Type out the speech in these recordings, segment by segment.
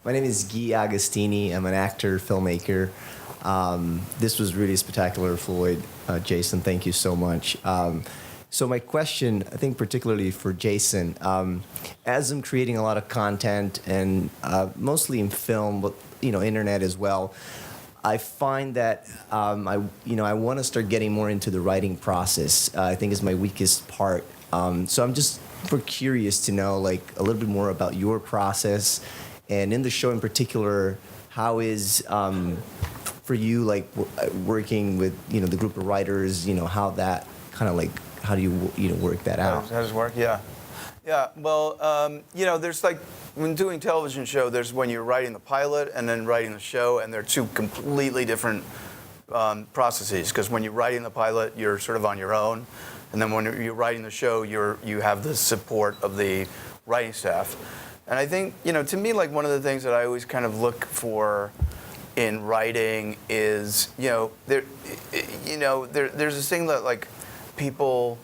My name is Guy Agostini. I'm an actor, filmmaker. This was really spectacular, Floyd. Jason, thank you so much. So my question, I think particularly for Jason, as I'm creating a lot of content and mostly in film, but internet as well, I find that I want to start getting more into the writing process. I think is my weakest part. So I'm just curious to know like a little bit more about your process, and in the show in particular, how is for you like working with the group of writers? How that kind of like how do you work that out? How does it work? Yeah. Well, there's like when doing television show, there's when you're writing the pilot and then writing the show, and they're two completely different processes. Because when you're writing the pilot, you're sort of on your own, and then when you're writing the show, you have the support of the writing staff. And I think to me, like one of the things that I always kind of look for in writing is there's this thing that like people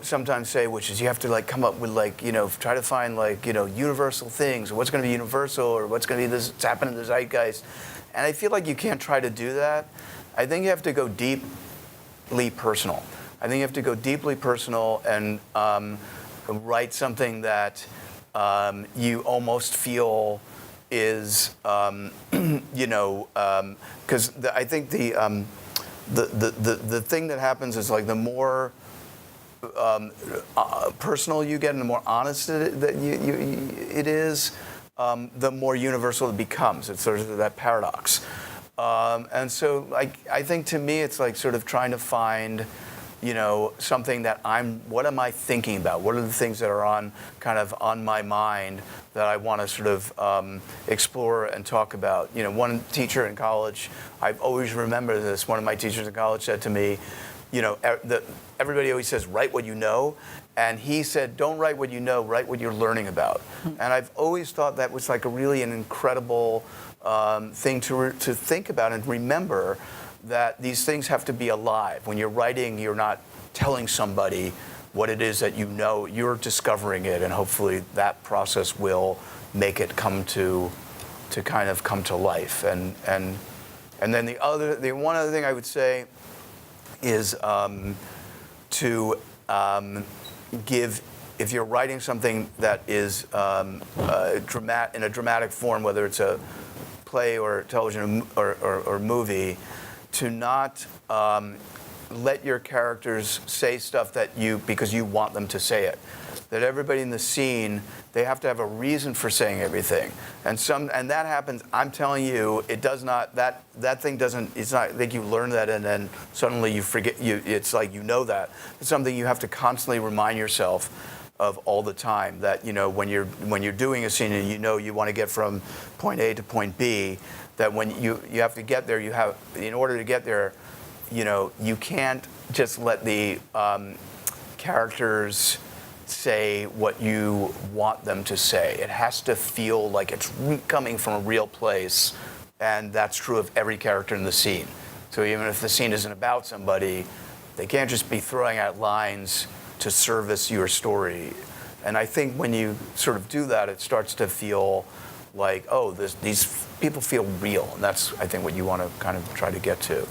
sometimes say, which is you have to like come up with like try to find like universal things, or what's going to be universal, or what's going to be this it's happening in the zeitgeist. And I feel like you can't try to do that. I think you have to go deeply personal. I think you have to go deeply personal and write something that you almost feel is because I think the thing that happens is like the more personal you get and the more honest it is, the more universal it becomes. It's sort of that paradox. And so I think to me it's like sort of trying to find something that what am I thinking about? What are the things that are on my mind that I want to sort of explore and talk about? One teacher in college, I've always remembered this. One of my teachers in college said to me, everybody always says, write what you know. And he said, don't write what you know, write what you're learning about. And I've always thought that was like an incredible thing to think about and remember, that these things have to be alive. When you're writing, you're not telling somebody what it is that you're discovering it, and hopefully that process will make it come to life. And then the one other thing I would say is to give, if you're writing something that is in a dramatic form, whether it's a play or television or movie, to not let your characters say stuff because you want them to say it. That everybody in the scene, they have to have a reason for saying everything. And that happens, I'm telling you, it does not, that thing doesn't, it's not, I think you learn that and then suddenly you forget, it's like that. It's something you have to constantly remind yourself of all the time, that when you're doing a scene and you want to get from point A to point B, that when you have to get there, in order to get there, you can't just let the characters say what you want them to say. It has to feel like it's coming from a real place, and that's true of every character in the scene. So even if the scene isn't about somebody, they can't just be throwing out lines to service your story. And I think when you sort of do that, it starts to feel like, oh, these people feel real. And that's, I think, what you want to kind of try to get to.